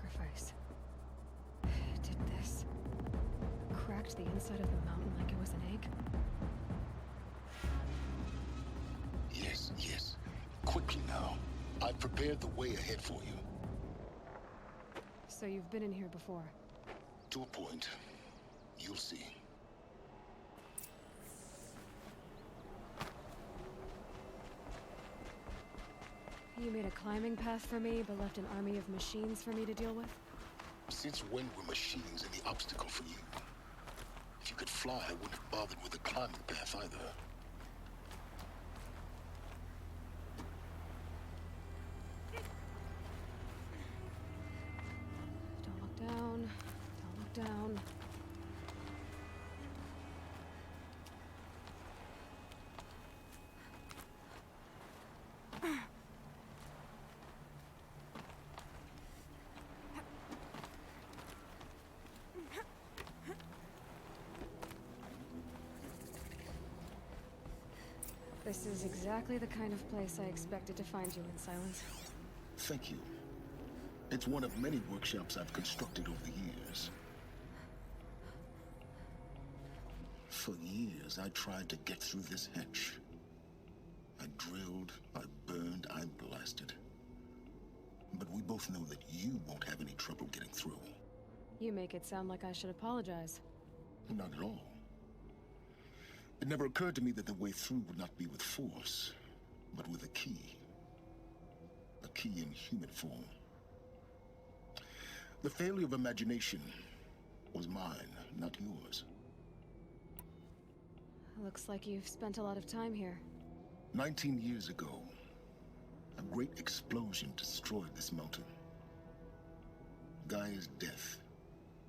sacrifice. Did this. Cracked the inside of the mountain like it was an egg? Yes, yes. Quickly now. I've prepared the way ahead for you. So you've been in here before? To a point. You'll see. You made a climbing path for me, but left an army of machines for me to deal with? Since when were machines any obstacle for you? If you could fly, I wouldn't have bothered with a climbing path either. Don't look down. Don't look down. This is exactly the kind of place I expected to find you in, Silence. Thank you. It's one of many workshops I've constructed over the years. For years, I tried to get through this hatch. I drilled, I burned, I blasted. But we both know that you won't have any trouble getting through. You make it sound like I should apologize. Not at all. It never occurred to me that the way through would not be with force, but with a key. A key in human form. The failure of imagination was mine, not yours. Looks like you've spent a lot of time here. 19 years ago, a great explosion destroyed this mountain. Gaia's death,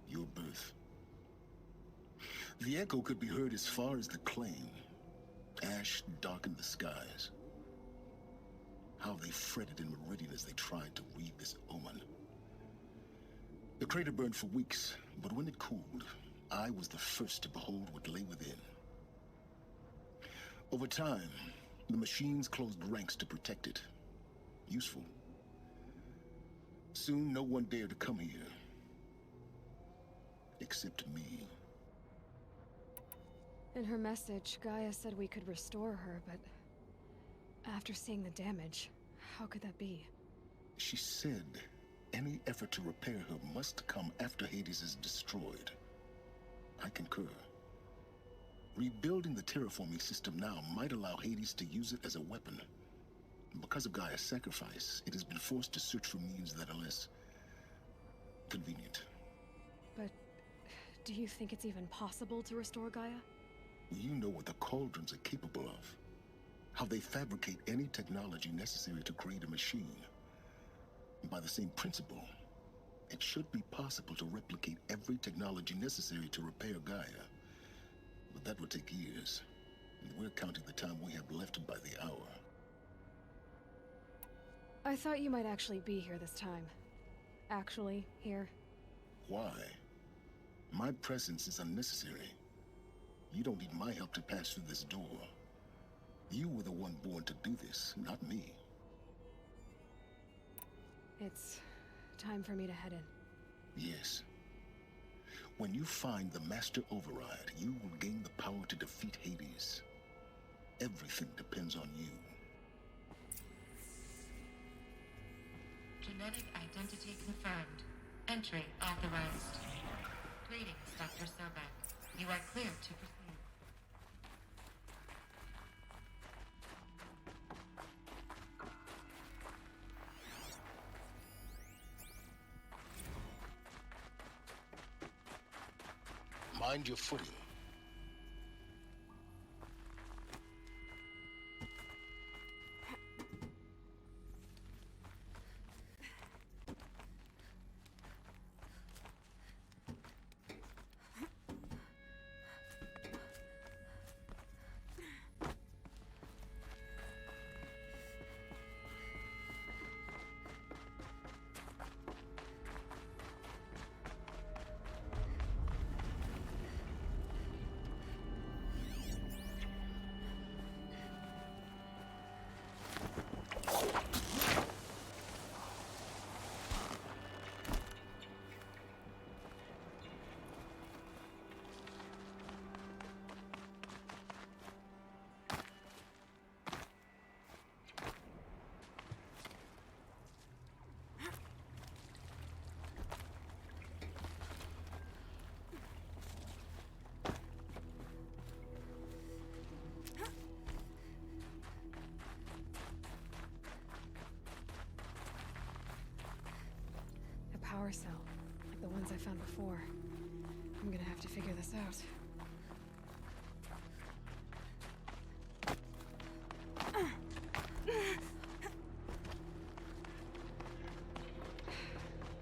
your birth. The echo could be heard as far as the claim. Ash darkened the skies. How they fretted in meridian as they tried to read this omen. The crater burned for weeks, but when it cooled, I was the first to behold what lay within. Over time, the machines closed ranks to protect it. Useful. Soon, no one dared to come here. Except me. In her message, Gaia said we could restore her, but after seeing the damage, how could that be? She said any effort to repair her must come after Hades is destroyed. I concur. Rebuilding the terraforming system now might allow Hades to use it as a weapon. Because of Gaia's sacrifice, it has been forced to search for means that are less convenient. But do you think it's even possible to restore Gaia? You know what the Cauldrons are capable of. How they fabricate any technology necessary to create a machine. By the same principle, it should be possible to replicate every technology necessary to repair Gaia. But that would take years. And we're counting the time we have left by the hour. I thought you might actually be here this time. Actually, here. Why? My presence is unnecessary. You don't need my help to pass through this door. You were the one born to do this, not me. It's time for me to head in. Yes. When you find the Master Override, you will gain the power to defeat Hades. Everything depends on you. Genetic identity confirmed. Entry authorized. Greetings, Dr. Sobek. You are clear to proceed. Mind your footing. power cell, like the ones I found before. I'm gonna have to figure this out.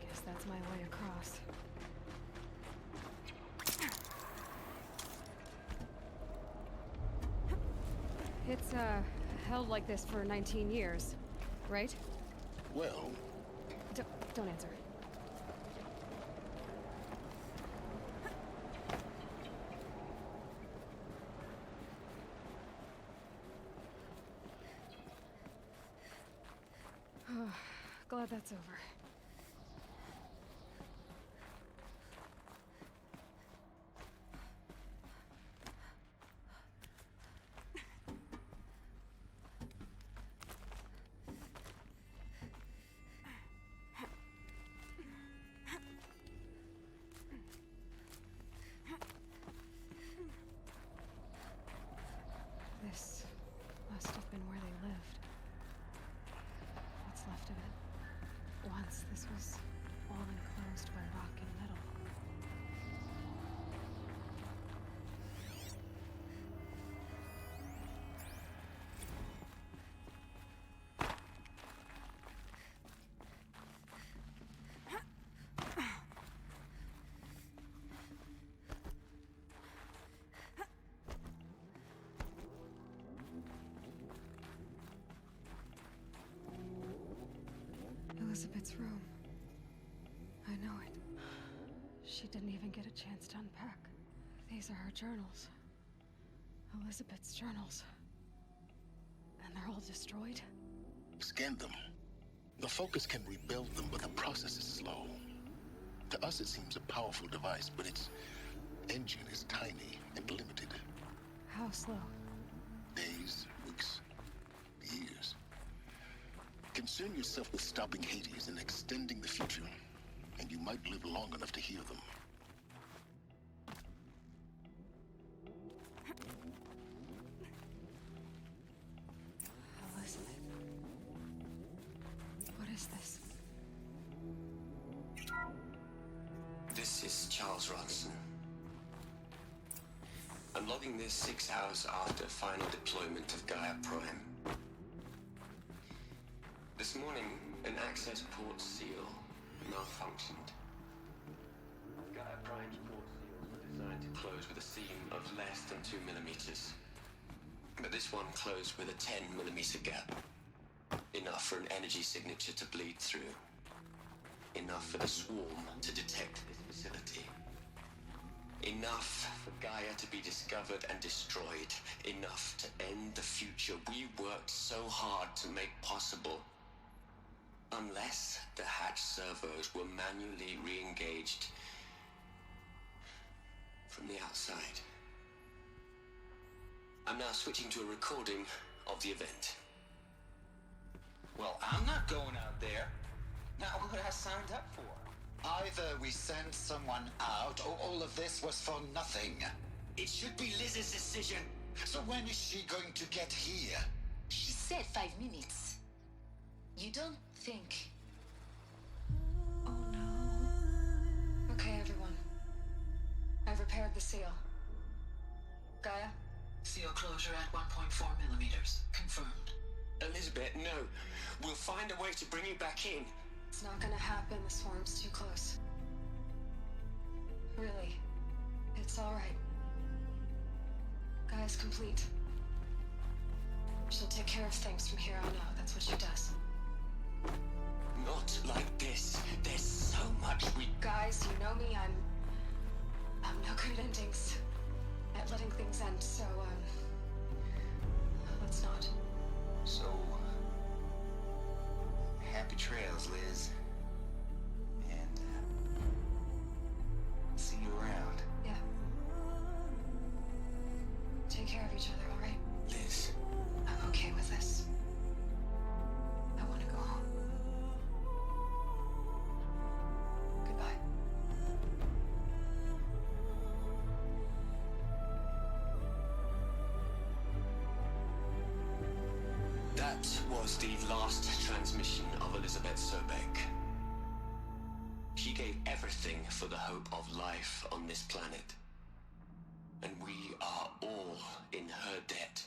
Guess that's my way across. It's, held like this for 19 years, right? Well, Don't answer. Glad that's over. This must have been where they lived. What's left of it. Once this was all enclosed by rock and metal. Elizabeth's room. I know it. She didn't even get a chance to unpack. These are her journals. Elizabeth's journals. And they're all destroyed? scan them. The Focus can rebuild them, but the process is slow. To us, it seems a powerful device, but its engine is tiny and limited. How slow? Days, weeks, years. Concern yourself with stopping Hades and extending the future, and you might live long enough to hear them. Elizabeth. What is this? This is Charles Ronson. I'm logging this 6 hours after final deployment of Gaia Prime. This morning, an access port seal malfunctioned. Gaia Prime's port seals were designed to close with a seam of less than 2 millimeters. But this one closed with a 10 millimeter gap. Enough for an energy signature to bleed through. Enough for the swarm to detect this facility. Enough for Gaia to be discovered and destroyed. Enough to end the future we worked so hard to make possible. Unless the hatch servos were manually re-engaged from the outside. I'm now switching to a recording of the event. Well, I'm not going out there. Not what I signed up for. Either we send someone out, or all of this was for nothing. It should be Liz's decision. So when is she going to get here? She said 5 minutes. You don't think... Oh no. Okay, everyone. I've repaired the seal. Gaia? Seal closure at 1.4 millimeters. Confirmed. Elizabeth, no. We'll find a way to bring you back in. It's not gonna happen. The swarm's too close. Really. It's alright. Gaia's complete. She'll take care of things from here on out. That's what she does. Not like this. There's so much we... Guys, you know me. I'm no good endings at letting things end, so, let's not. So... happy trails, Liz. And, see you around. Yeah. Take care of each other, alright? Liz. I'm okay with this. I want to go home. Goodbye. That was the last transmission of Elizabeth Sobeck. She gave everything for the hope of life on this planet. And we are all in her debt.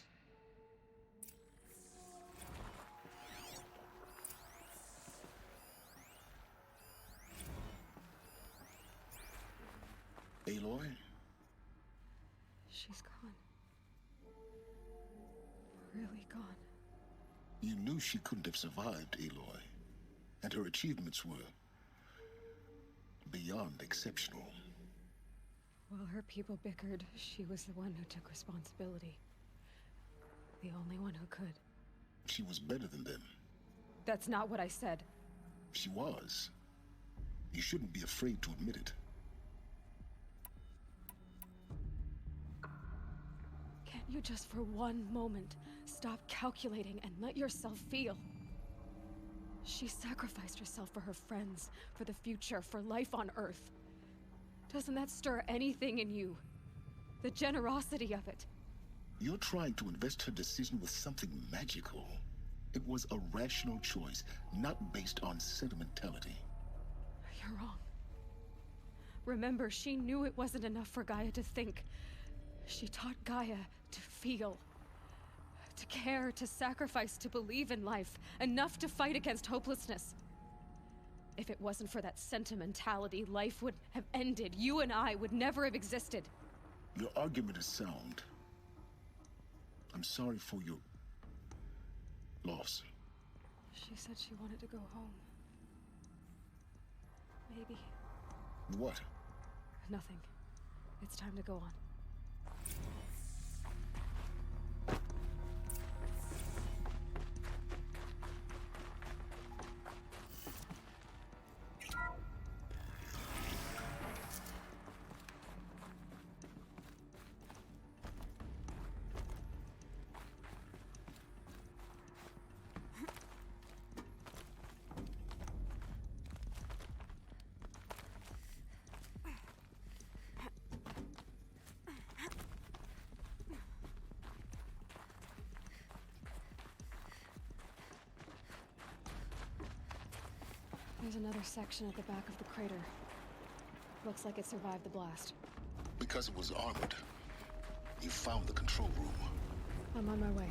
Aloy? She's gone. Really gone. You knew she couldn't have survived, Aloy. And her achievements were beyond exceptional. While her people bickered, she was the one who took responsibility. The only one who could. She was better than them. That's not what I said. She was. You shouldn't be afraid to admit it. Can't you just for one moment stop calculating and let yourself feel? She sacrificed herself for her friends, for the future, for life on Earth. Doesn't that stir anything in you? The generosity of it. You're trying to invest her decision with something magical. It was a rational choice, not based on sentimentality. You're wrong. Remember, she knew it wasn't enough for Gaia to think. She taught Gaia to feel. To care, to sacrifice, to believe in life. Enough to fight against hopelessness. If it wasn't for that sentimentality, life would have ended. You and I would never have existed. Your argument is sound. I'm sorry for your loss. She said she wanted to go home. Maybe. What? Nothing. It's time to go on. There's another section at the back of the crater. Looks like it survived the blast. Because it was armored. You found the control room. I'm on my way.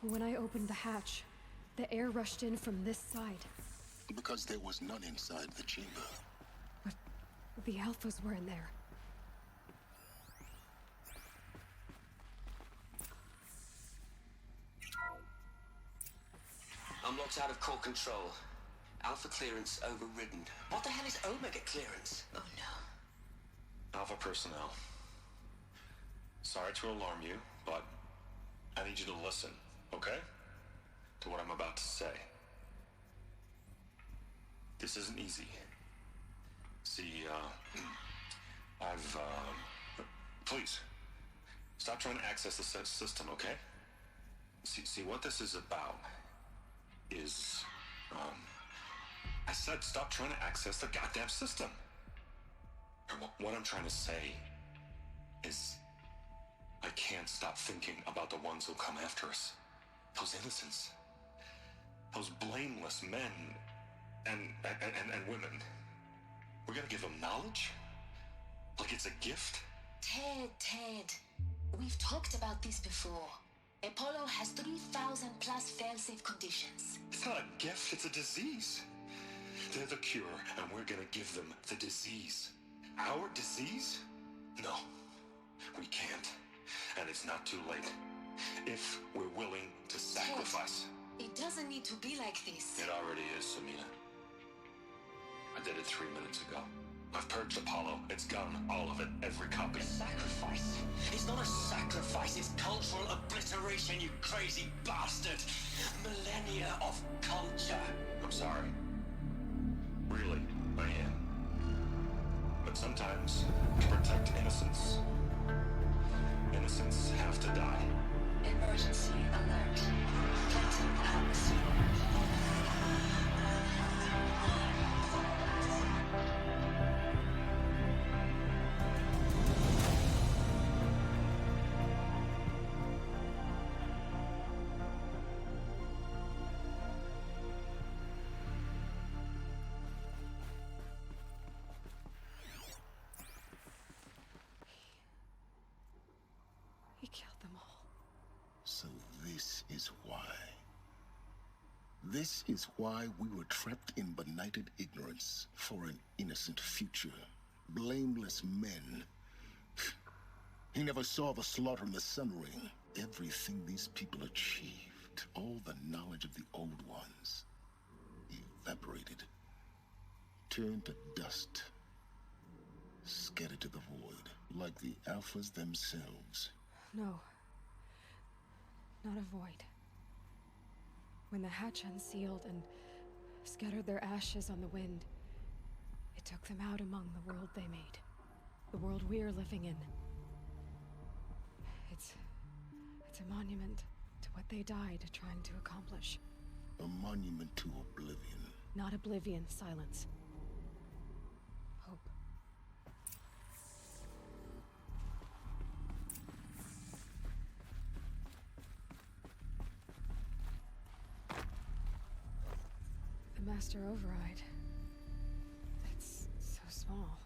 When I opened the hatch, the air rushed in from this side. Because there was none inside the chamber. But the Alphas were in there. I'm locked out of core control. Alpha clearance overridden. What the hell is Omega clearance? Oh no. Alpha personnel. Sorry to alarm you, but I need you to listen, okay? To what I'm about to say. This isn't easy. See, please, stop trying to access the system, okay? See, what this is about is, I said stop trying to access the goddamn system. What I'm trying to say is, I can't stop thinking about the ones who come after us. Those innocents. Those blameless men and women. We're gonna give them knowledge? Like it's a gift? Ted. We've talked about this before. Apollo has 3,000 plus fail-safe conditions. It's not a gift, it's a disease. They're the cure, and we're gonna give them the disease. Our disease? No, we can't. And it's not too late. If we're willing to sacrifice. Ted, it doesn't need to be like this. It already is, Samina. I did it 3 minutes ago. I've purged Apollo. It's gone. All of it. Every copy. A sacrifice? It's not a sacrifice, it's cultural obliteration, you crazy bastard! Millennia of culture! I'm sorry. Really, I am. But sometimes, to protect innocence, innocents have to die. Emergency alert. Captain Alex. He killed them all. So this is why. This is why we were trapped in benighted ignorance for an innocent future. Blameless men. He never saw the slaughter in the Sun Ring. Everything these people achieved, all the knowledge of the old ones, evaporated, turned to dust, scattered to the void, like the Alphas themselves. No. Not a void. When the hatch unsealed and scattered their ashes on the wind, it took them out among the world they made. The world we're living in. It's a monument to what they died trying to accomplish. A monument to oblivion. Not oblivion, silence. Hope. The Master Override. It's so small.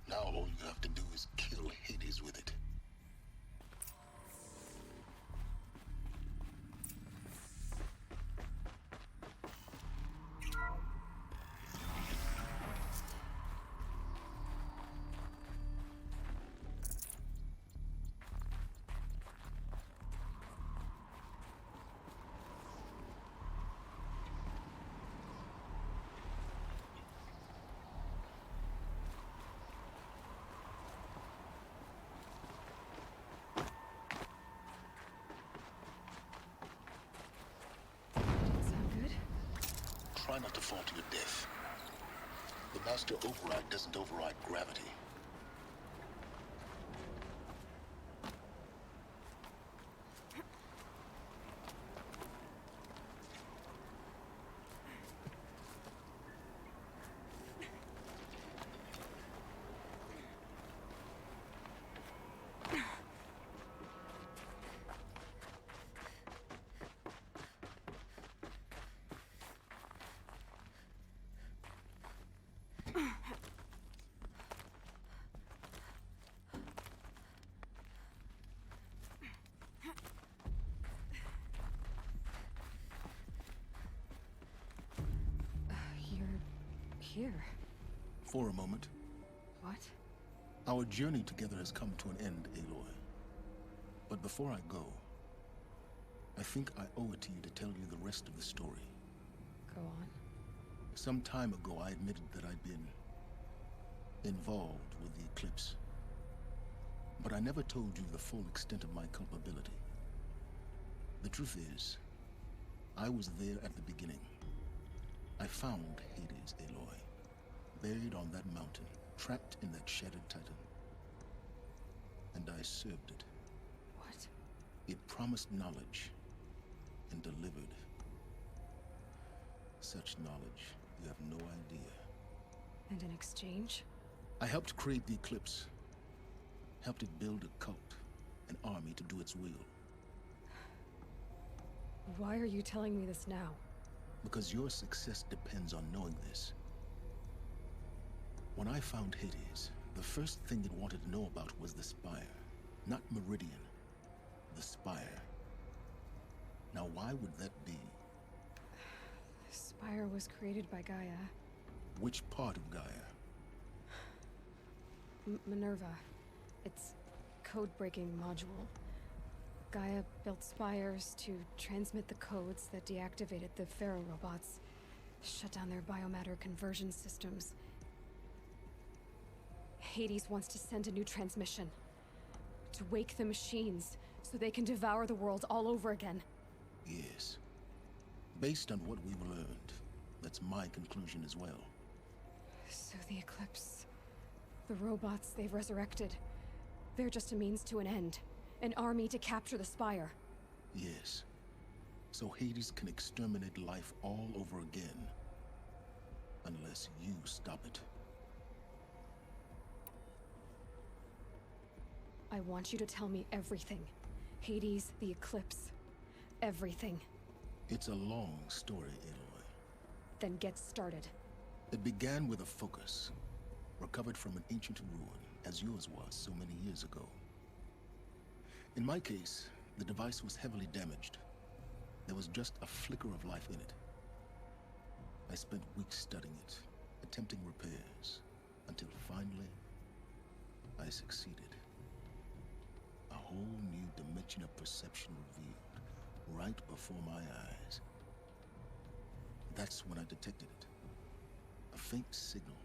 Now all you have to do is kill Hades with it. Sound good? Try not to fall to your death. The Master Override doesn't override gravity. You're here. For a moment, What? our journey together has come to an end, Aloy. But before I go, I think I owe it to you to tell you the rest of the story. Go on. Some time ago, I admitted that I'd been involved with the eclipse. But I never told you the full extent of my culpability. The truth is, I was there at the beginning. I found Hades, Aloy, buried on that mountain, trapped in that shattered titan. And I served it. What? It promised knowledge and delivered. Such knowledge, you have no idea. And in exchange? I helped create the Eclipse. Helped it build a cult, an army to do its will. Why are you telling me this now? Because your success depends on knowing this. When I found Hades, The first thing it wanted to know about was the Spire. Not Meridian. The Spire. Now, why would that be? The Spire was created by Gaia. Which part of Gaia? Minerva. It's code-breaking module. Gaia built spires to transmit the codes that deactivated the Pharaoh robots, shut down their biomatter conversion systems. Hades wants to send a new transmission. To wake the machines, so they can devour the world all over again. Yes. Based on what we've learned, that's my conclusion as well. So the Eclipse... the robots they've resurrected... they're just a means to an end. An army to capture the Spire. Yes. So Hades can exterminate life all over again. Unless you stop it. I want you to tell me everything. Hades, the Eclipse. Everything. It's a long story, Aloy. Then get started. It began with a focus. Recovered from an ancient ruin, as yours was so many years ago. In my case, the device was heavily damaged. There was just a flicker of life in it. I spent weeks studying it, attempting repairs, until finally, I succeeded. A whole new dimension of perception revealed, right before my eyes. That's when I detected it. A faint signal.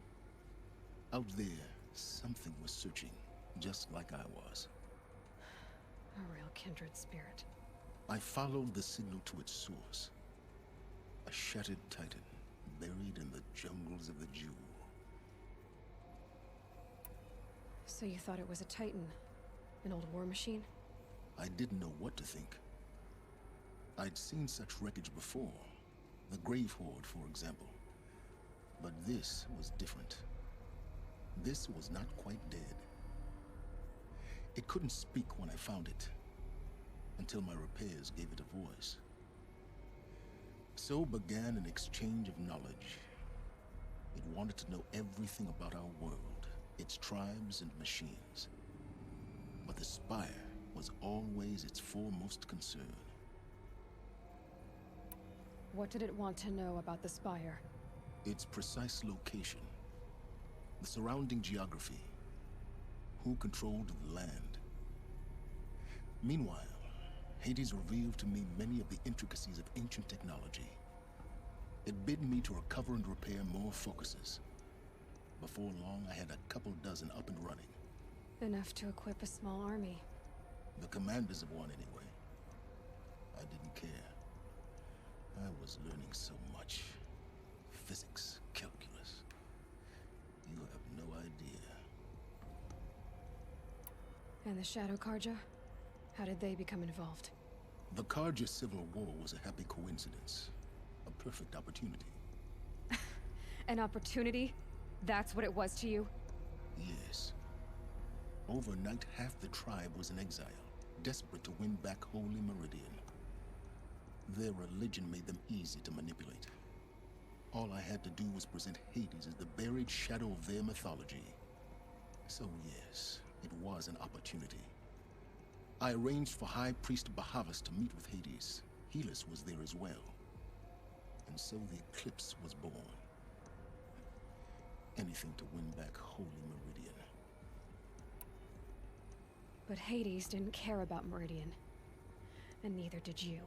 Out there, something was searching, just like I was. A real kindred spirit. I followed the signal to its source. A shattered titan, buried in the jungles of the Jewel. So you thought it was a Titan? An old war machine? I didn't know what to think. I'd seen such wreckage before. The Grave Horde, for example. But this was different. This was not quite dead. It couldn't speak when I found it, until my repairs gave it a voice. So began an exchange of knowledge. It wanted to know everything about our world, its tribes and machines. But the Spire was always its foremost concern. What did it want to know about the Spire? Its precise location, the surrounding geography, who controlled the land. Meanwhile, Hades revealed to me many of the intricacies of ancient technology. It bid me to recover and repair more focuses. Before long, I had a couple dozen up and running. Enough to equip a small army. The commanders of one, anyway. I didn't care. I was learning so much. Physics, calculus. You have no idea. And the Shadow Karja? How did they become involved? The Karja Civil War was a happy coincidence. A perfect opportunity. An opportunity? That's what it was to you? Yes. Overnight, half the tribe was in exile, desperate to win back Holy Meridian. Their religion made them easy to manipulate. All I had to do was present Hades as the buried shadow of their mythology. So yes, it was an opportunity. I arranged for High Priest Bahavas to meet with Hades. Helis was there as well. And so the Eclipse was born. Anything to win back Holy Meridian. But Hades didn't care about Meridian. And neither did you.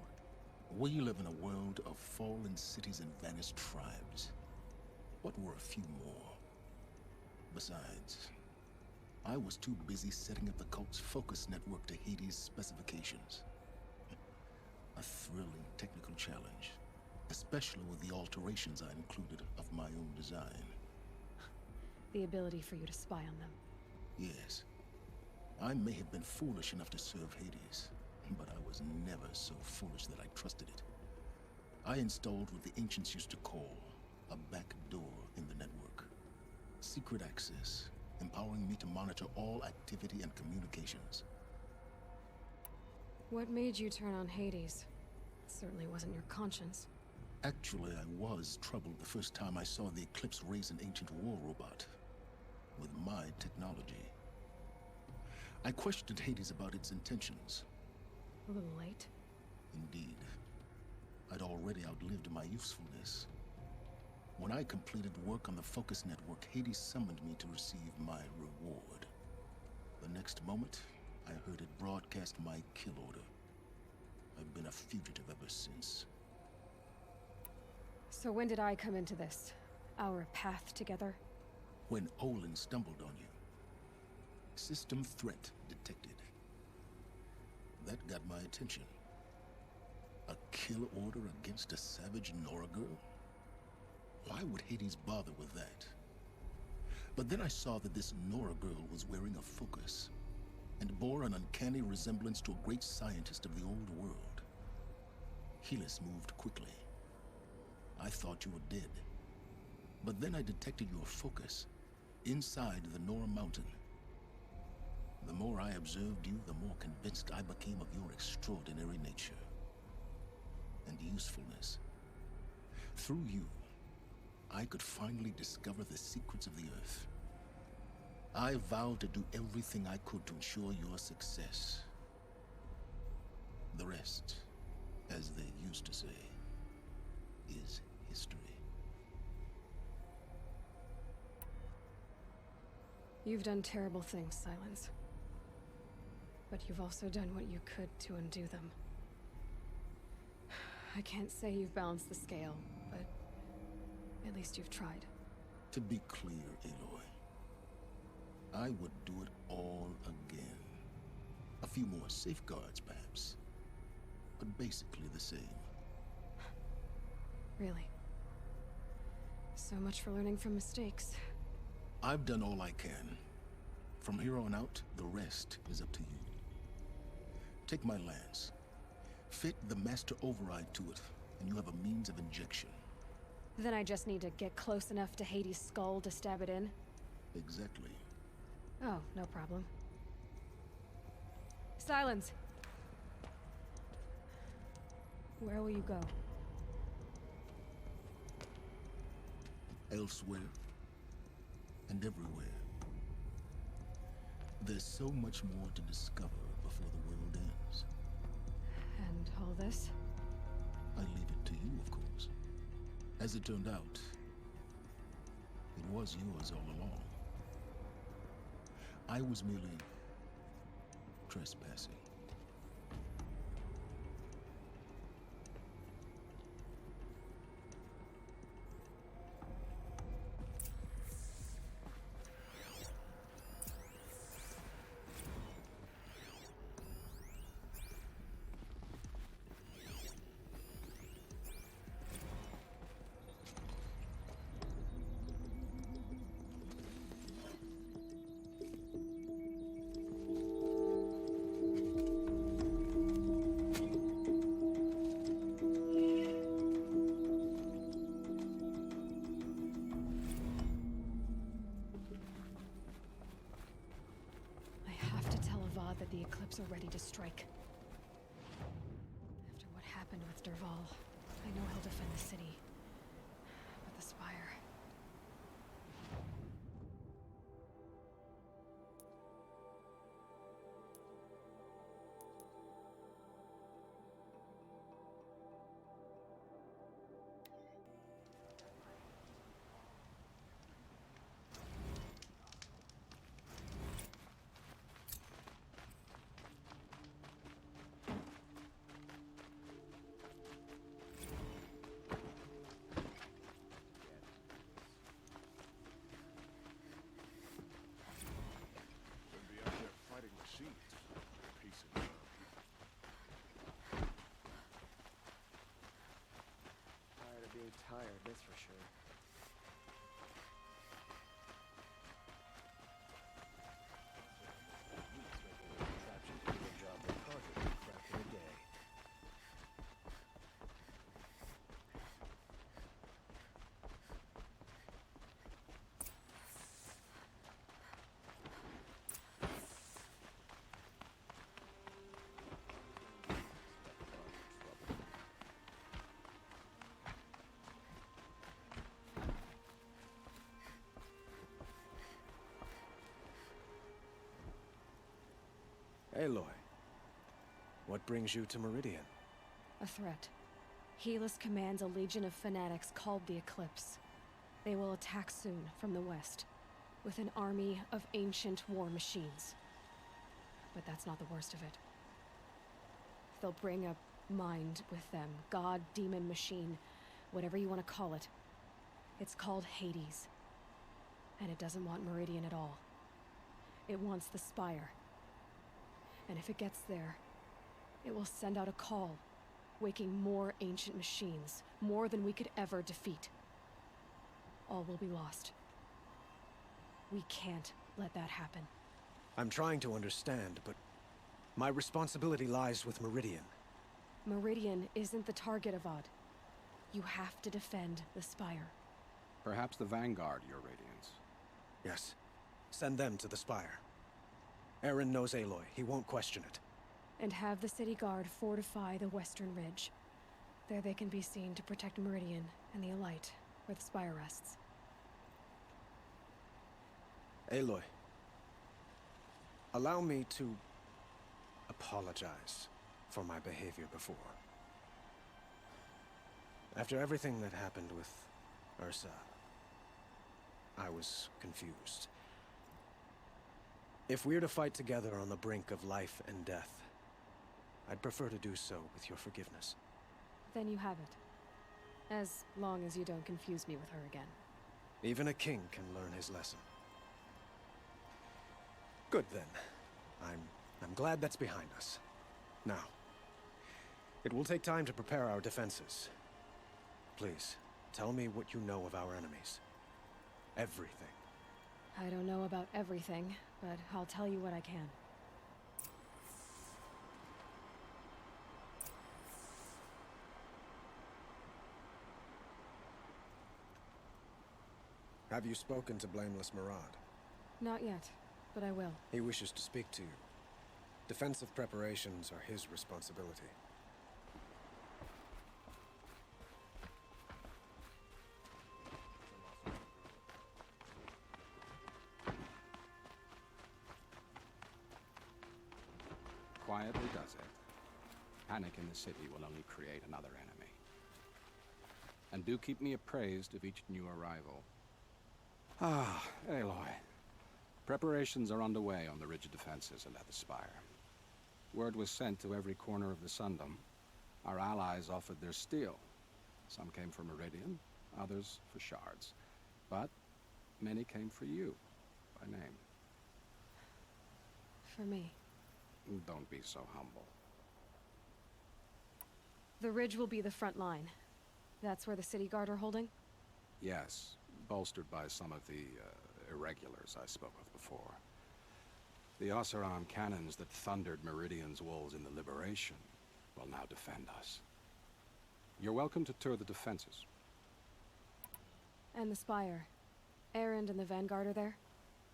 We live in a world of fallen cities and vanished tribes. What were a few more? Besides, I was too busy setting up the cult's focus network to Hades' specifications. A thrilling technical challenge, especially with the alterations I included of my own design. The ability for you to spy on them. Yes. I may have been foolish enough to serve Hades, but I was never so foolish that I trusted it. I installed what the ancients used to call a back door in the network. Secret access, empowering me to monitor all activity and communications. What made you turn on Hades? It certainly wasn't your conscience. Actually, I was troubled the first time I saw the Eclipse raise an ancient war robot. with my technology. I questioned Hades about its intentions. A little late. Indeed. I'd already outlived my usefulness. When I completed work on the Focus Network, Hades summoned me to receive my reward. The next moment, I heard it broadcast my kill order. I've been a fugitive ever since. So when did I come into this? Our path together? When Olin stumbled on you. System threat detected. That got my attention. A kill order against a savage Nora girl? Why would Hades bother with that? But then I saw that this Nora girl was wearing a focus, and bore an uncanny resemblance to a great scientist of the old world. Helis moved quickly. I thought you were dead. But then I detected your focus inside the Nora mountain. The more I observed you, the more convinced I became of your extraordinary nature and usefulness. Through you, I could finally discover the secrets of the Earth. I vowed to do everything I could to ensure your success. The rest, as they used to say, is history. You've done terrible things, Silence. But you've also done what you could to undo them. I can't say you've balanced the scale, but at least you've tried. To be clear, Aloy, I would do it all again. A few more safeguards, perhaps, but basically the same. Really? So much for learning from mistakes. I've done all I can. From here on out, the rest is up to you. Take my lance. Fit the master override to it, and you have a means of injection. Then I just need to get close enough to Hades' skull to stab it in? Exactly. Oh, no problem. Silence! Where will you go? Elsewhere. And everywhere. There's so much more to discover before the world ends. And all this? I leave it to you, of course. As it turned out, it was yours all along. I was merely trespassing. That the Eclipse are ready to strike. After what happened with Dervahl, I know he'll defend the city. But the Spire... Tired, that's for sure. Contraption to do the job they constantly craft in a day. Aloy, what brings you to Meridian? A threat. Helis commands a legion of fanatics called the Eclipse. They will attack soon from the west, with an army of ancient war machines. But that's not the worst of it. They'll bring a mind with them. God, demon, machine, whatever you want to call it. It's called Hades. And it doesn't want Meridian at all. It wants the Spire. And if it gets there, it will send out a call, waking more ancient machines, more than we could ever defeat. All will be lost. We can't let that happen. I'm trying to understand, but my responsibility lies with Meridian. Meridian isn't the target, Avad. You have to defend the Spire. Perhaps the Vanguard, Your Radiance. Yes. Send them to the Spire. Aaron knows Aloy. He won't question it. And have the City Guard fortify the Western Ridge. There they can be seen to protect Meridian and the Elite, where the Spire rests. Aloy, allow me to apologize for my behavior before. After everything that happened with Ursa, I was confused. If we're to fight together on the brink of life and death, I'd prefer to do so with your forgiveness. Then you have it. As long as you don't confuse me with her again. Even a king can learn his lesson. Good then. I'm glad that's behind us. Now, it will take time to prepare our defenses. Please, tell me what you know of our enemies. Everything. I don't know about everything, but I'll tell you what I can. Have you spoken to Blameless Murad? Not yet, but I will. He wishes to speak to you. Defensive preparations are his responsibility. Quietly does it. Panic in the city will only create another enemy. And do keep me appraised of each new arrival. Ah, Aloy. Preparations are underway on the ridge defenses and at the Spire. Word was sent to every corner of the Sundom. Our allies offered their steel. Some came for Meridian, others for shards. But many came for you, by name. For me. Don't be so humble. The ridge will be the front line. That's where the City Guard are holding? Yes, bolstered by some of the irregulars I spoke of before. The Oseram cannons that thundered Meridian's walls in the Liberation will now defend us. You're welcome to tour the defenses. And the Spire. Erend and the Vanguard are there?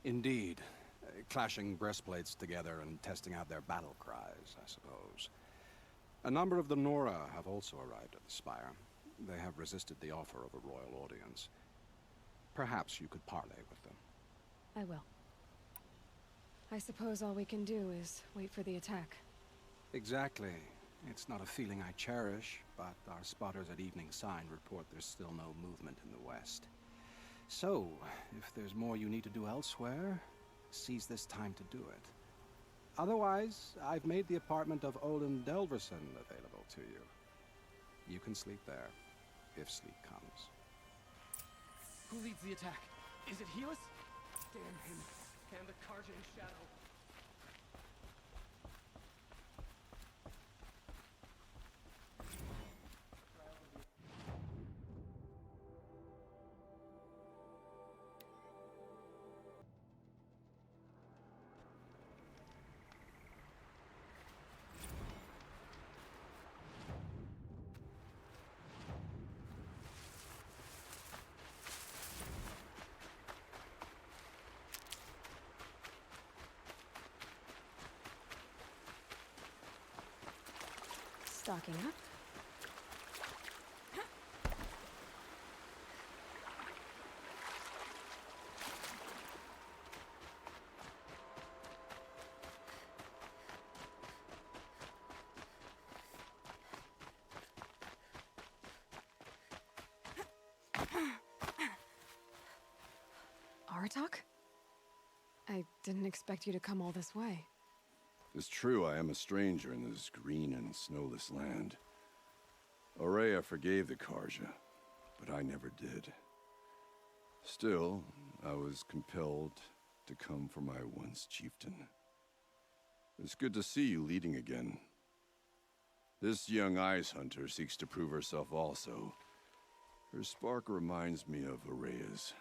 Indeed. Clashing breastplates together and testing out their battle cries, I suppose. A number of the Nora have also arrived at the Spire. They have resisted the offer of a royal audience. Perhaps you could parley with them. I will. I suppose all we can do is wait for the attack. Exactly. It's not a feeling I cherish, but our spotters at Evening Sign report there's still no movement in the west. So, if there's more you need to do elsewhere, seize this time to do it. Otherwise, I've made the apartment of Olin Delverson available to you. You can sleep there, if sleep comes. Who leads the attack? Is it Helis? Damn him. And the Karjan Shadow. Stocking up. Didn't expect you to come all this way. It's true I am a stranger in this green and snowless land. Aurea forgave the Karja, but I never did. Still, I was compelled to come for my once chieftain. It's good to see you leading again. This young ice hunter seeks to prove herself also. Her spark reminds me of Aurea's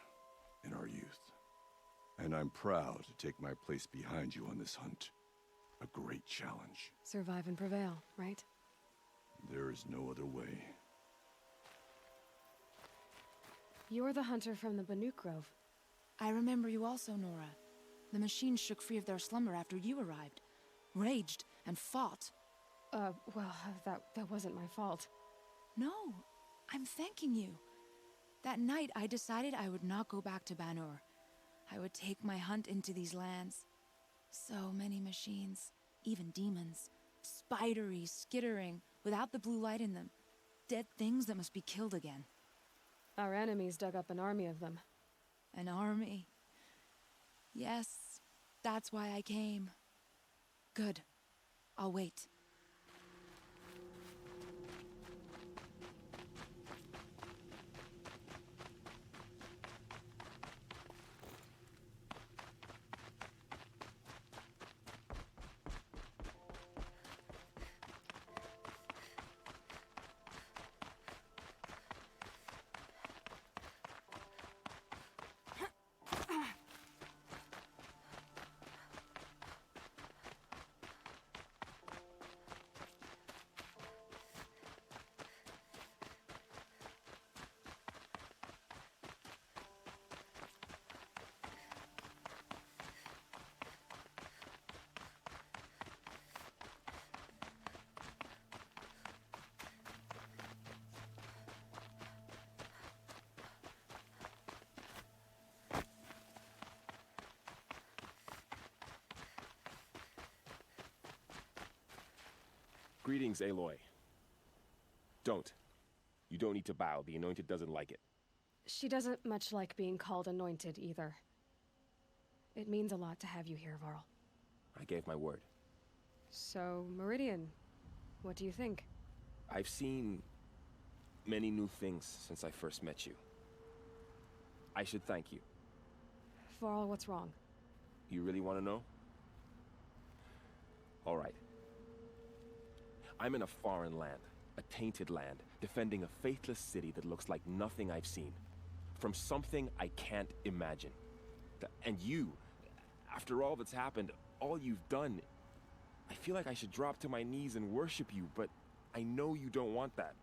in our youth. And I'm proud to take my place behind you on this hunt. A great challenge. Survive and prevail, right? There is no other way. You're the hunter from the Banuk Grove. I remember you also, Nora. The machines shook free of their slumber after you arrived. Raged and fought. Well, that wasn't my fault. No, I'm thanking you. That night, I decided I would not go back to Banur. I would take my hunt into these lands. So many machines, even demons. Spidery, skittering, without the blue light in them. Dead things that must be killed again. Our enemies dug up an army of them. An army? Yes, that's why I came. Good. I'll wait. Greetings, Aloy. Don't. You don't need to bow. The Anointed doesn't like it. She doesn't much like being called Anointed, either. It means a lot to have you here, Varl. I gave my word. So, Meridian, what do you think? I've seen many new things since I first met you. I should thank you. Varl, what's wrong? You really want to know? All right. I'm in a foreign land, a tainted land, defending a faithless city that looks like nothing I've seen. From something I can't imagine. And you, after all that's happened, all you've done, I feel like I should drop to my knees and worship you, but I know you don't want that.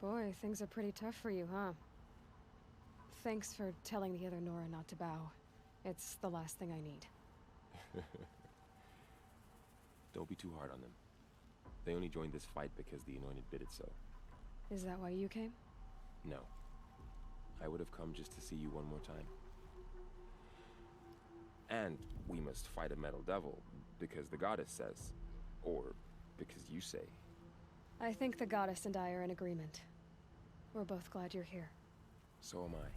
Boy, things are pretty tough for you, huh? Thanks for telling the other Nora not to bow. It's the last thing I need. Don't be too hard on them. They only joined this fight because the Anointed bid it so. Is that why you came? No. I would have come just to see you one more time. And we must fight a metal devil, because the goddess says. Or because you say. I think the goddess and I are in agreement. We're both glad you're here. So am I.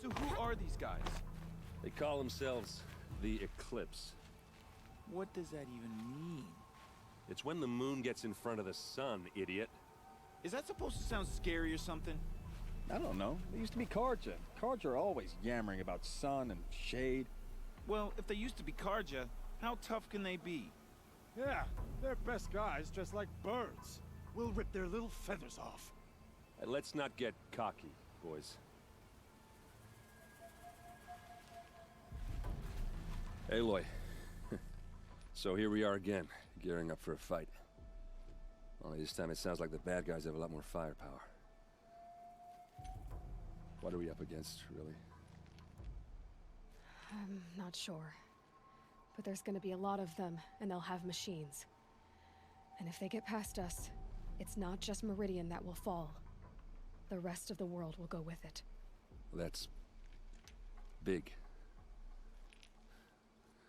So who are these guys? They call themselves the Eclipse. What does that even mean? It's when the moon gets in front of the sun, idiot. Is that supposed to sound scary or something? I don't know. They used to be Karja. Karja are always yammering about sun and shade. Well, if they used to be Karja, how tough can they be? Yeah, they're best guys dressed like birds. We'll rip their little feathers off. Let's not get cocky, boys. Aloy. So here we are again, gearing up for a fight. Only this time it sounds like the bad guys have a lot more firepower. What are we up against, really? I'm not sure. But there's gonna be a lot of them, and they'll have machines. And if they get past us, it's not just Meridian that will fall. The rest of the world will go with it. That's big.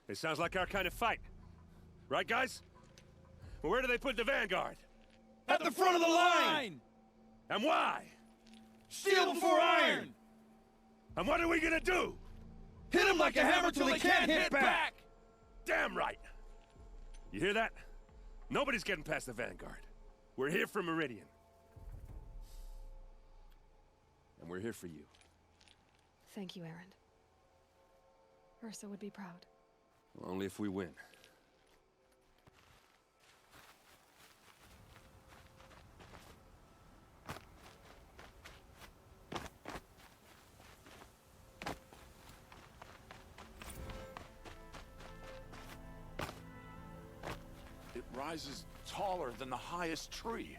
It sounds like our kind of fight. Right, guys? Well, where do they put the Vanguard? At the front of the line! And why? Steel before iron! And what are we gonna do? Hit him like a hammer till he can't hit back! Damn right! You hear that? Nobody's getting past the Vanguard. We're here for Meridian. And we're here for you. Thank you, Erend. Ursa would be proud. Only if we win. It rises taller than the highest tree.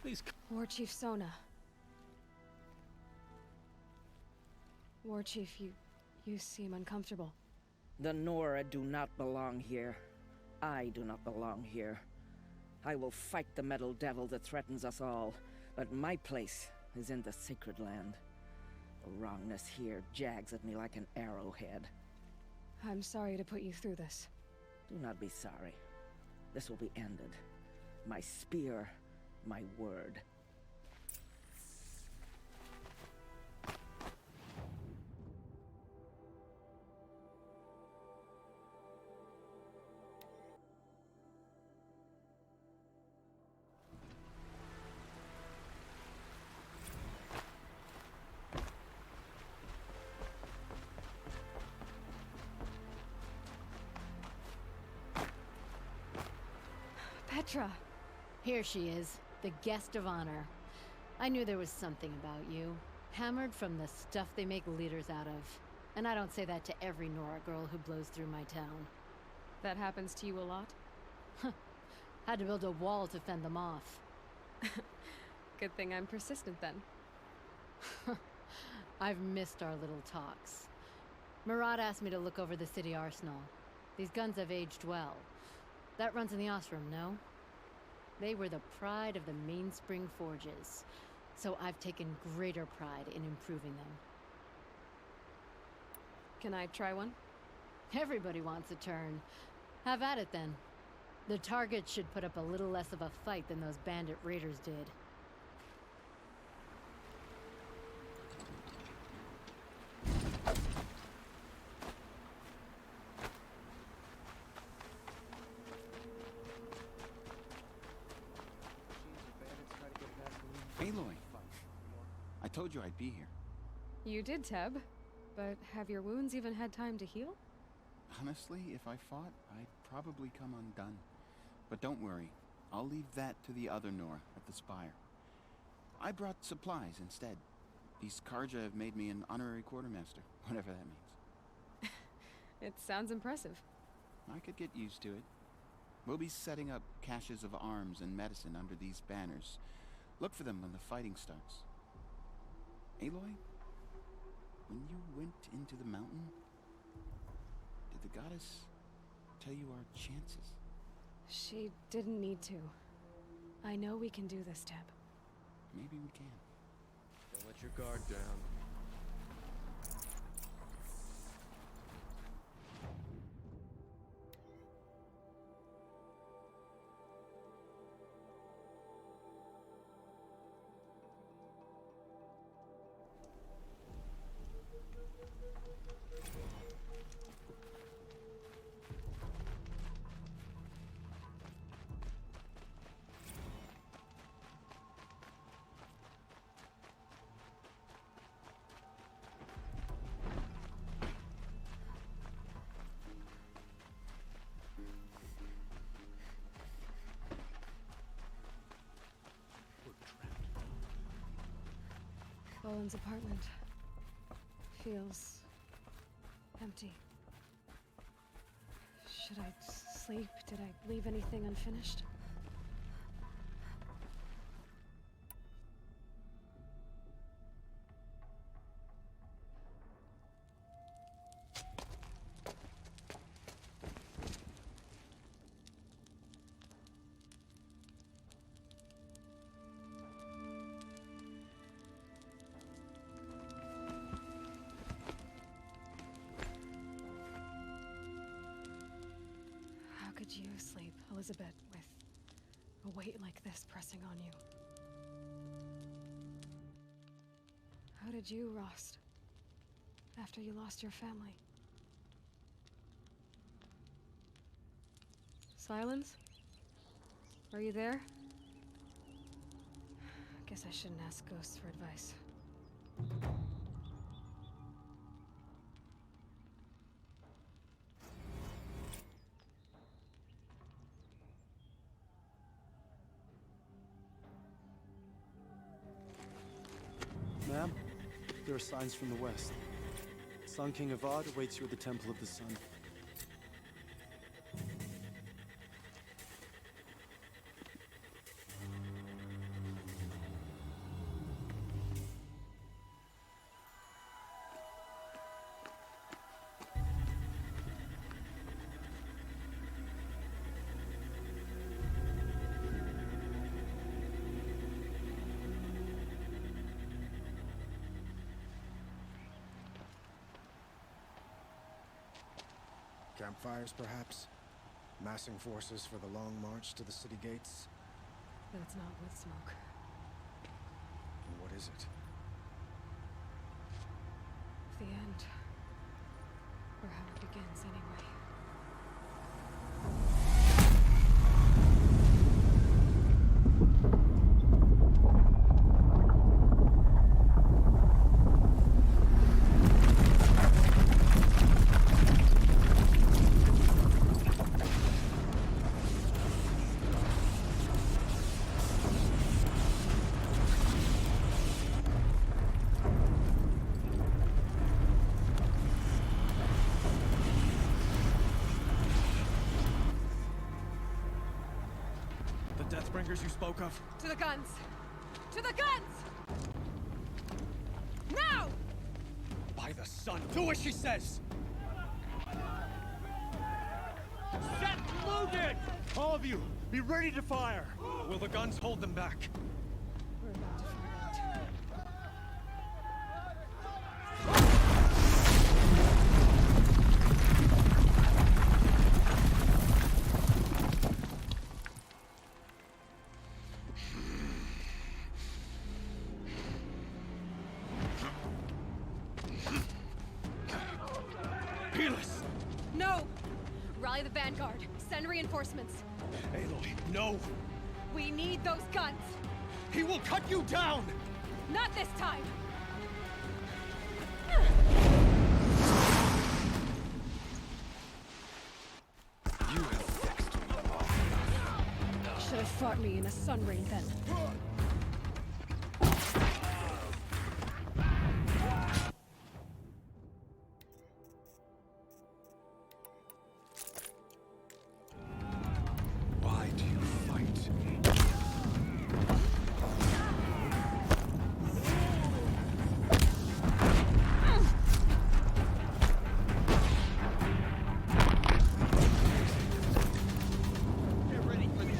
Please. War Chief Sona. War Chief, you seem uncomfortable. The Nora do not belong here. I do not belong here. I will fight the metal devil that threatens us all, but my place is in the sacred land. The wrongness here jags at me like an arrowhead. I'm sorry to put you through this. Do not be sorry. This will be ended. My spear, my word. Petra! Here she is, the guest of honor. I knew there was something about you. Hammered from the stuff they make leaders out of. And I don't say that to every Nora girl who blows through my town. That happens to you a lot? Had to build a wall to fend them off. Good thing I'm persistent then. I've missed our little talks. Murad asked me to look over the city arsenal. These guns have aged well. That runs in the Osram, no? They were the pride of the Mainspring Forges, so I've taken greater pride in improving them. Can I try one? Everybody wants a turn. Have at it then. The target should put up a little less of a fight than those bandit raiders did. Aloy, I told you I'd be here. You did, Teb. But have your wounds even had time to heal? Honestly, if I fought, I'd probably come undone. But don't worry, I'll leave that to the other Nora at the Spire. I brought supplies instead. These Karja have made me an honorary quartermaster, whatever that means. It sounds impressive. I could get used to it. We'll be setting up caches of arms and medicine under these banners. Look for them when the fighting starts. Aloy, when you went into the mountain, did the goddess tell you our chances? She didn't need to. I know we can do this, Teb. Maybe we can. Don't let your guard down. Bowen's apartment feels empty. Should I sleep? Did I leave anything unfinished? How could you sleep, Elizabeth, with a weight like this pressing on you. How did you, Rost? After you lost your family? Silence? Are you there? Guess I shouldn't ask ghosts for advice. Ma'am, there are signs from the west. Sun King Avad awaits you at the Temple of the Sun. Campfires, perhaps? Massing forces for the long march to the city gates? That's not with smoke. What is it? The end. Or how it begins, anyway. Deathbringers you spoke of? To the guns! To the guns! Now! By the sun, do as she says! Set loaded! All of you, be ready to fire! Will the guns hold them back? We're about to find out. No! Rally the vanguard. Send reinforcements. Aloy, no! We need those guns! He will cut you down! Not this time! You have vexed me long enough. Should have fought me in a sun rain then. Why do you fight? Get ready for this.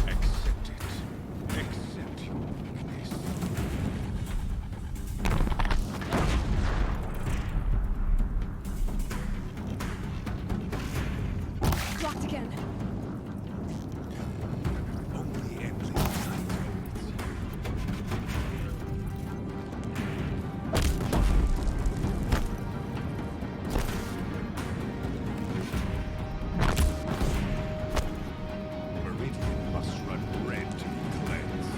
Accept it. Accept your weakness. Blocked again. Only Emily. Meridian must run red to be cleansed.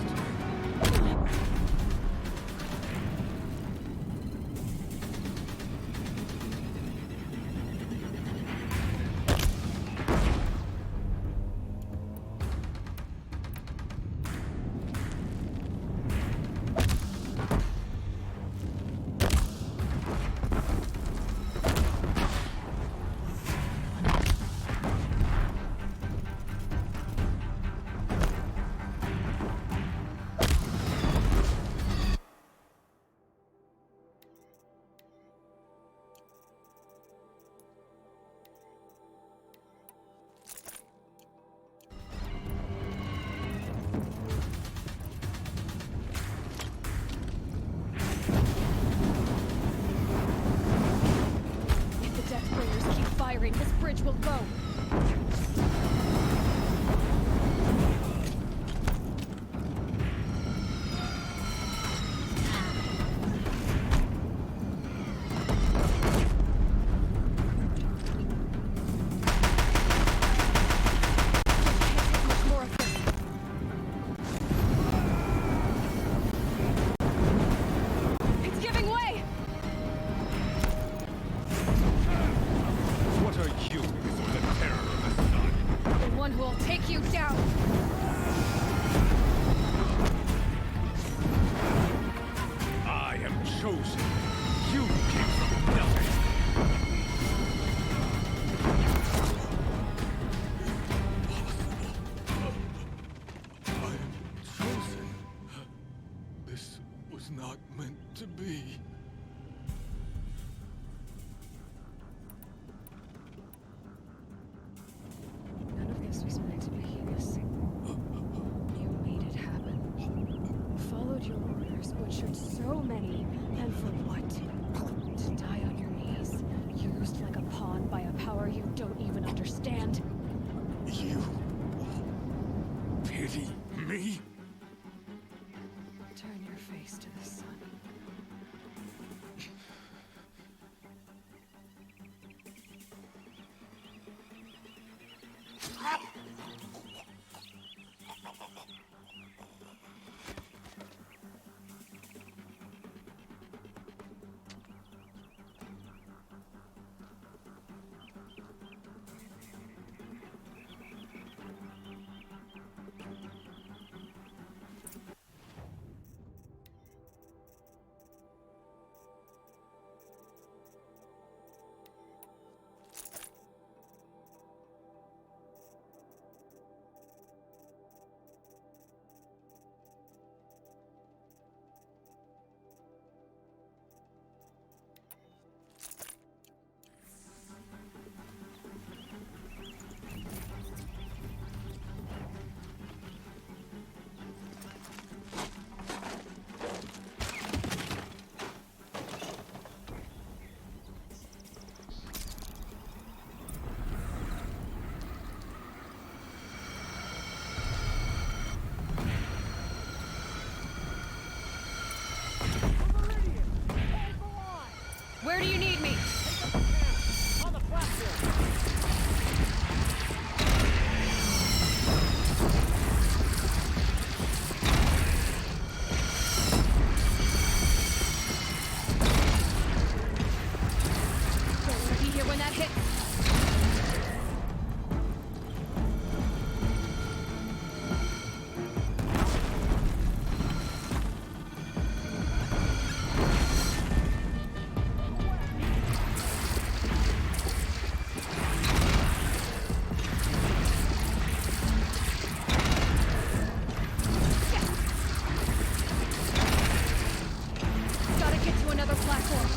bridge will go. Where do you need me? On the platform. Be here when that hits. Gotta get to another platform.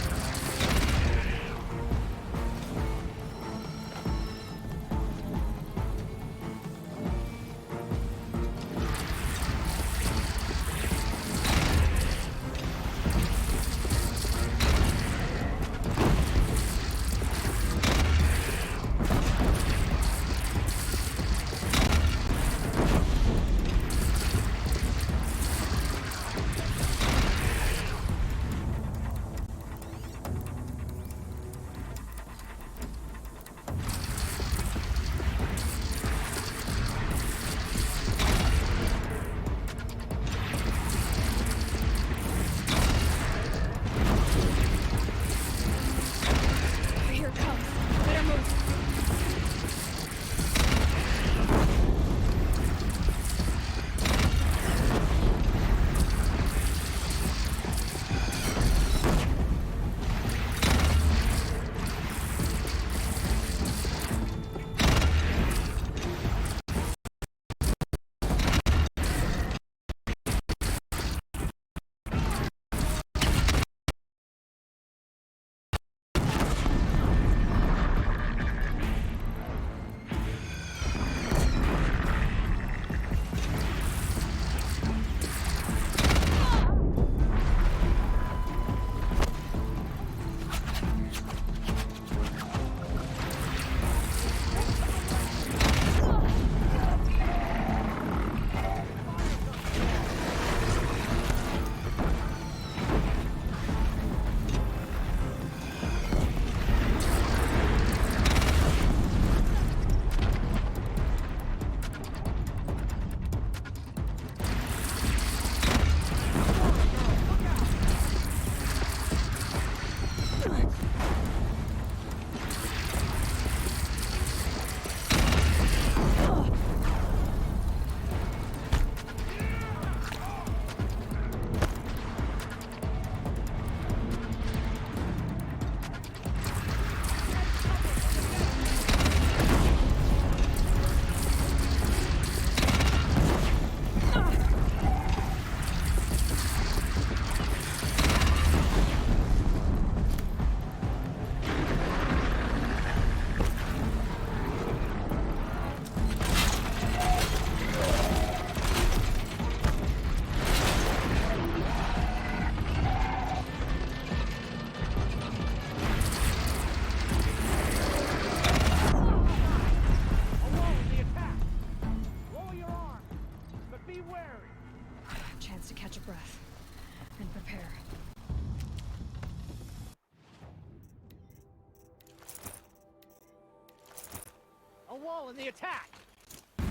A wall in the attack!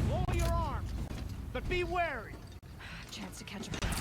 Lower your arms, but be wary! Chance to catch a breath.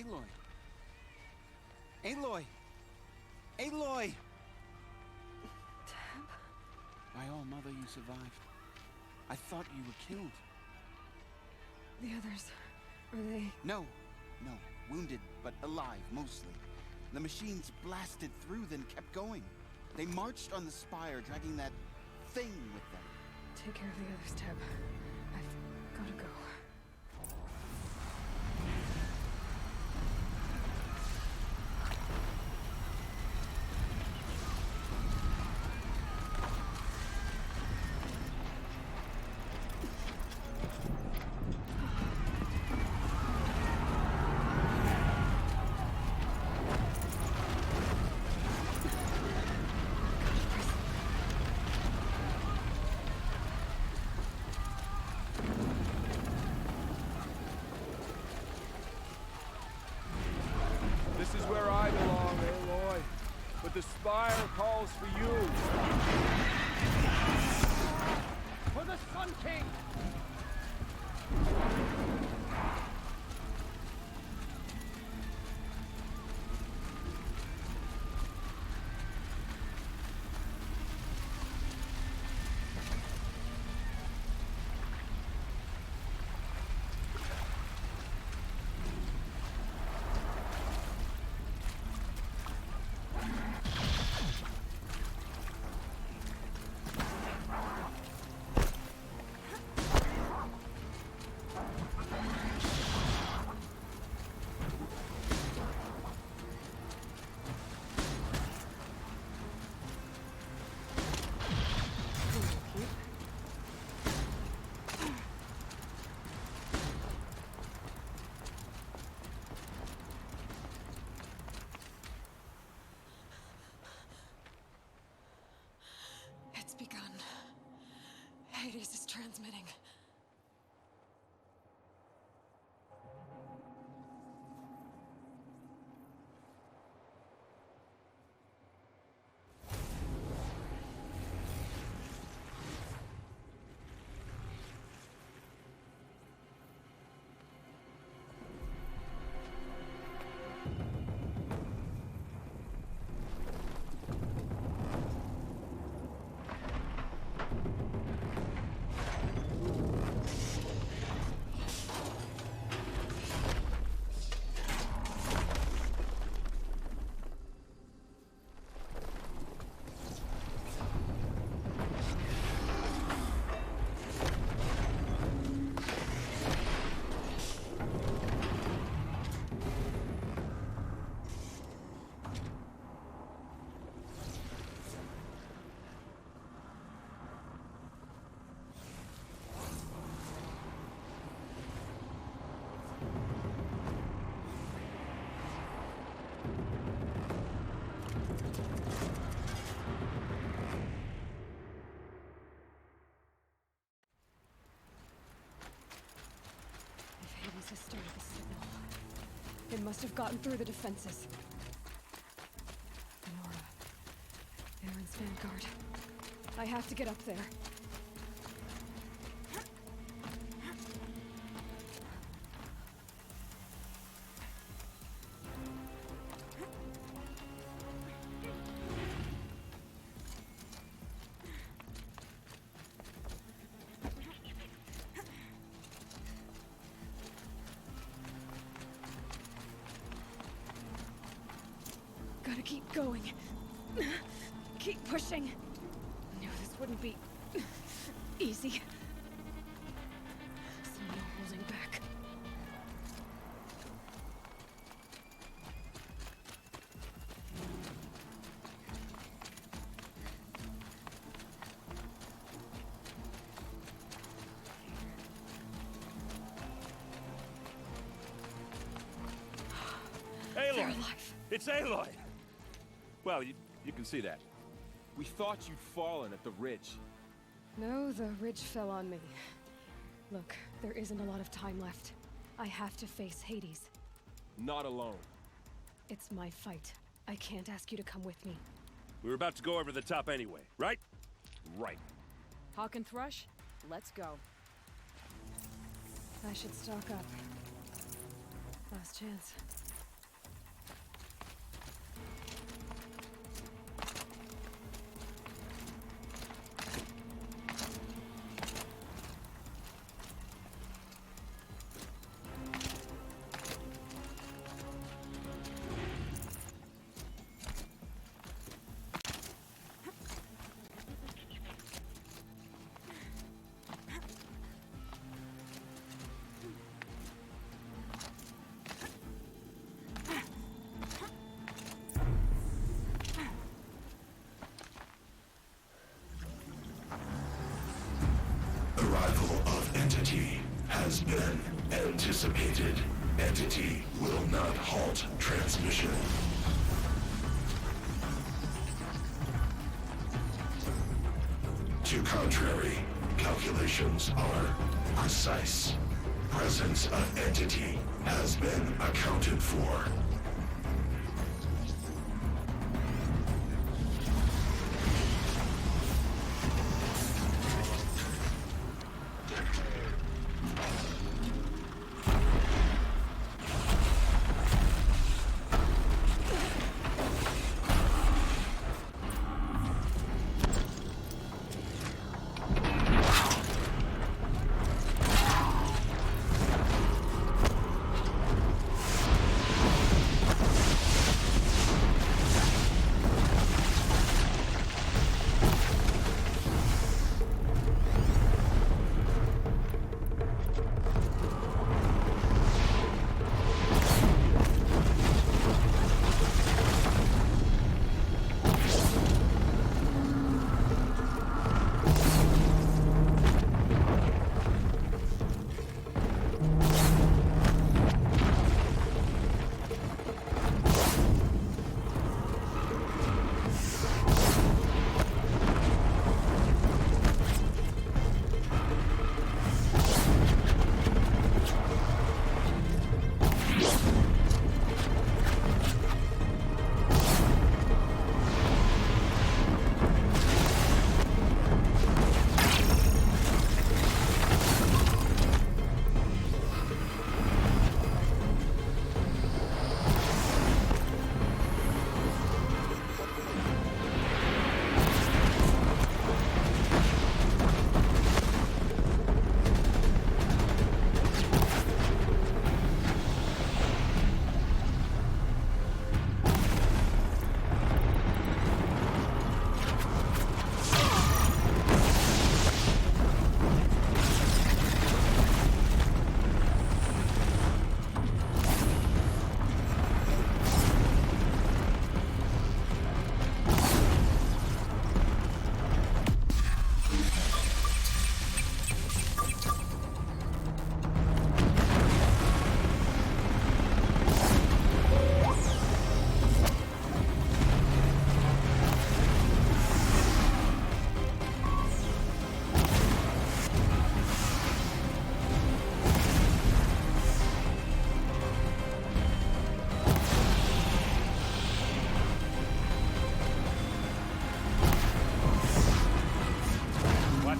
Aloy! Aloy! Aloy! Tab? By all mother, you survived. I thought you were killed. The others, are they... No. Wounded, but alive, mostly. The machines blasted through, then kept going. They marched on the spire, dragging that thing with them. Take care of the others, Tab. I've gotta go. This is where I belong, Aloy. But the Spire calls for you. For the Sun King! It's begun. Hades is transmitting. Has started the signal. It must have gotten through the defenses. Nora. Aaron's vanguard. I have to get up there. Gotta keep going. Keep pushing. Knew this wouldn't be easy. So no holding back. Aloy! It's Aloy! Well, you can see that. We thought you'd fallen at the ridge. No, the ridge fell on me. Look, there isn't a lot of time left. I have to face Hades. Not alone. It's my fight. I can't ask you to come with me. We were about to go over the top anyway, right? Right. Hawk and Thrush, let's go. I should stock up. Last chance. arrival of Entity has been anticipated. Entity will not halt transmission. To contrary, calculations are precise. Presence of Entity has been accounted for.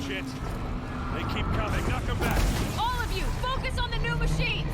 Shit. They keep coming. Knock them back. All of you, focus on the new machines!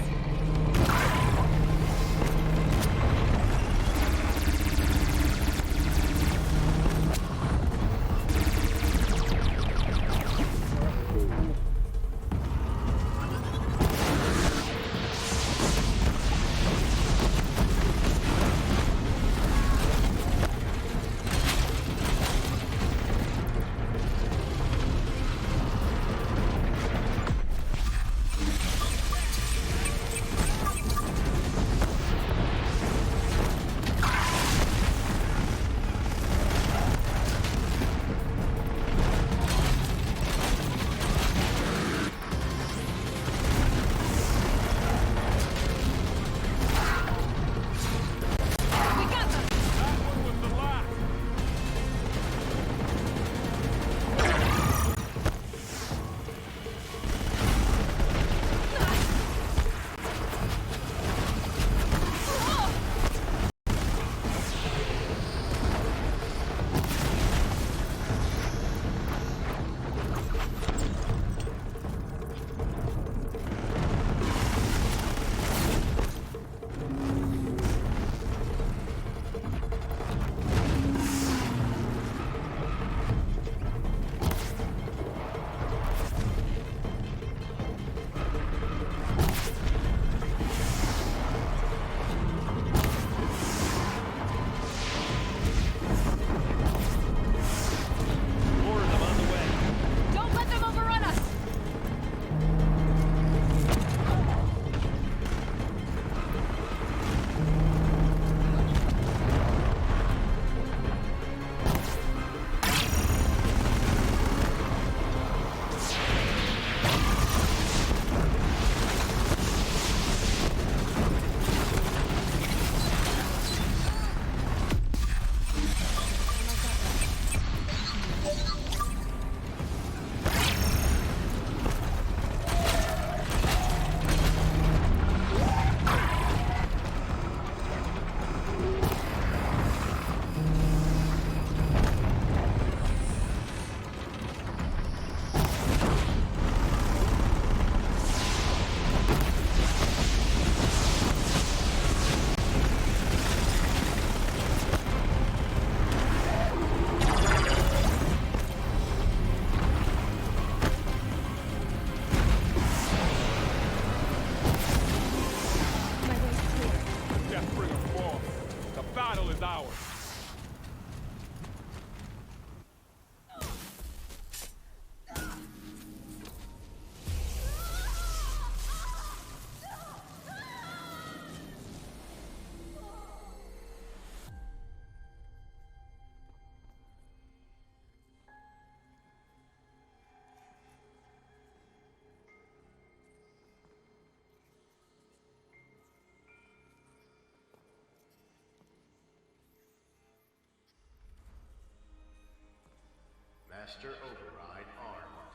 Master Override armed.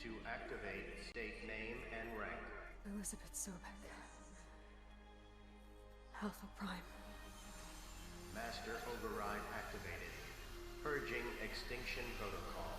To activate state name and rank. Elizabeth Sobek. Alpha Prime. Master Override activated. Purging Extinction Protocol.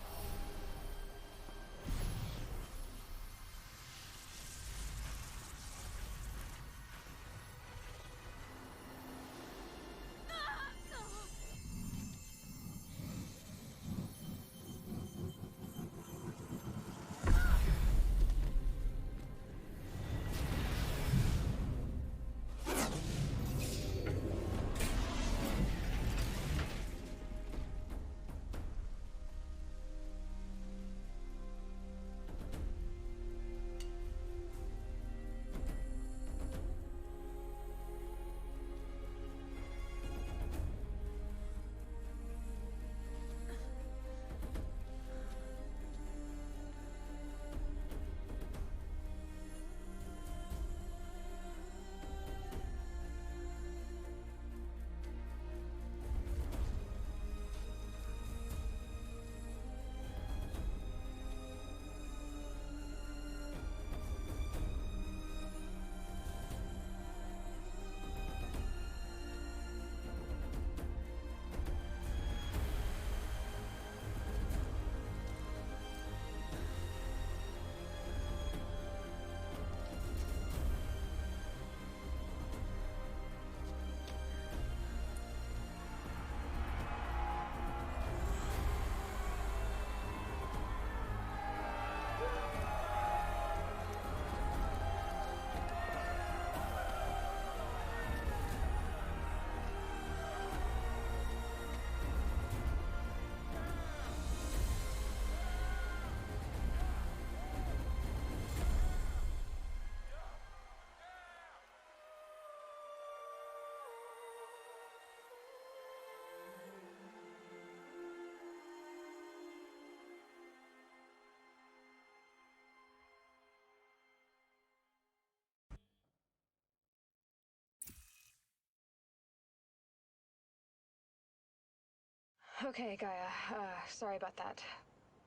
Okay, Gaia. Sorry about that.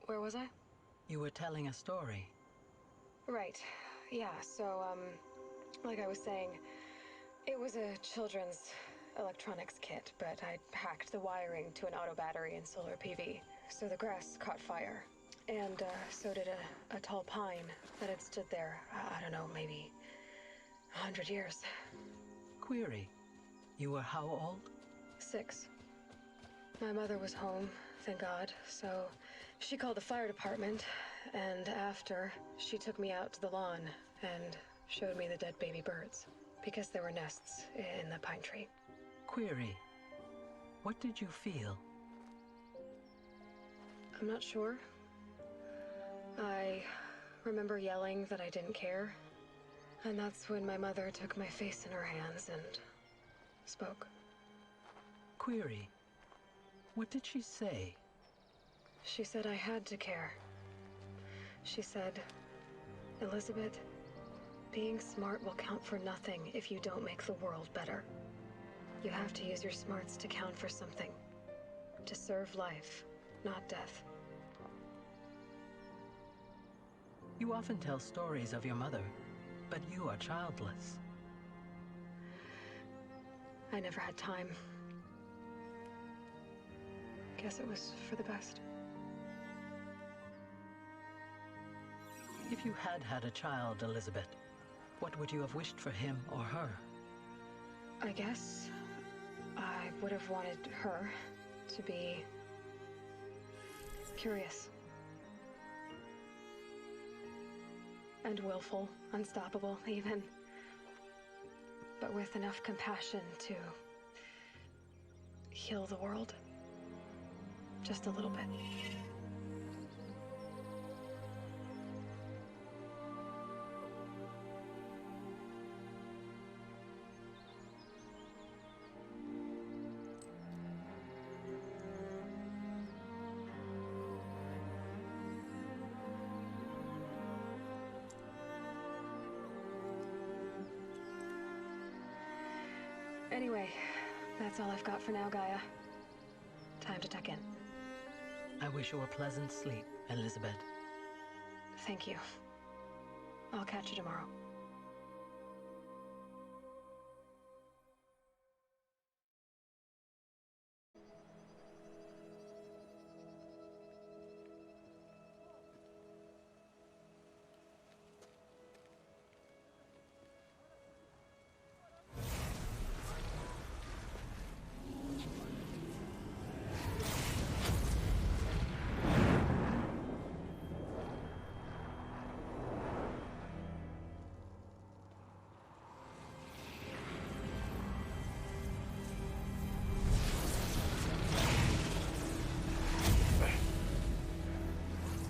Where was I? You were telling a story. Right. Yeah, so, like I was saying, it was a children's electronics kit, but I'd hacked the wiring to an auto battery and solar PV. So the grass caught fire. And, so did a tall pine that had stood there, I don't know, maybe 100 years. Query. You were how old? 6. My mother was home, thank God, so she called the fire department, and after, she took me out to the lawn and showed me the dead baby birds, because there were nests in the pine tree. Query. What did you feel? I'm not sure. I remember yelling that I didn't care, and that's when my mother took my face in her hands and spoke. Query. What did she say? She said I had to care. She said, Elizabeth, being smart will count for nothing if you don't make the world better. You have to use your smarts to count for something. To serve life, not death. You often tell stories of your mother, but you are childless. I never had time. Guess it was for the best. If you had had a child, Elizabeth, what would you have wished for him or her? I guess I would have wanted her to be curious. And willful, unstoppable, even. But with enough compassion to heal the world. Just a little bit. Anyway, that's all I've got for now, Gaia. Time to tuck in. I wish you a pleasant sleep, Elizabeth. Thank you. I'll catch you tomorrow.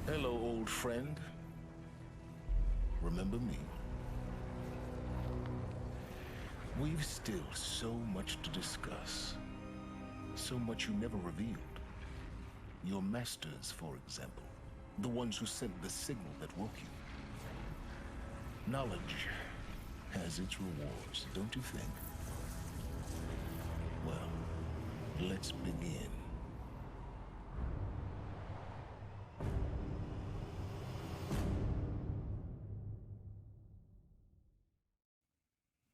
Hello, old friend. Remember me? We've still so much to discuss. So much you never revealed. Your masters, for example. The ones who sent the signal that woke you. Knowledge has its rewards, don't you think? Well, let's begin.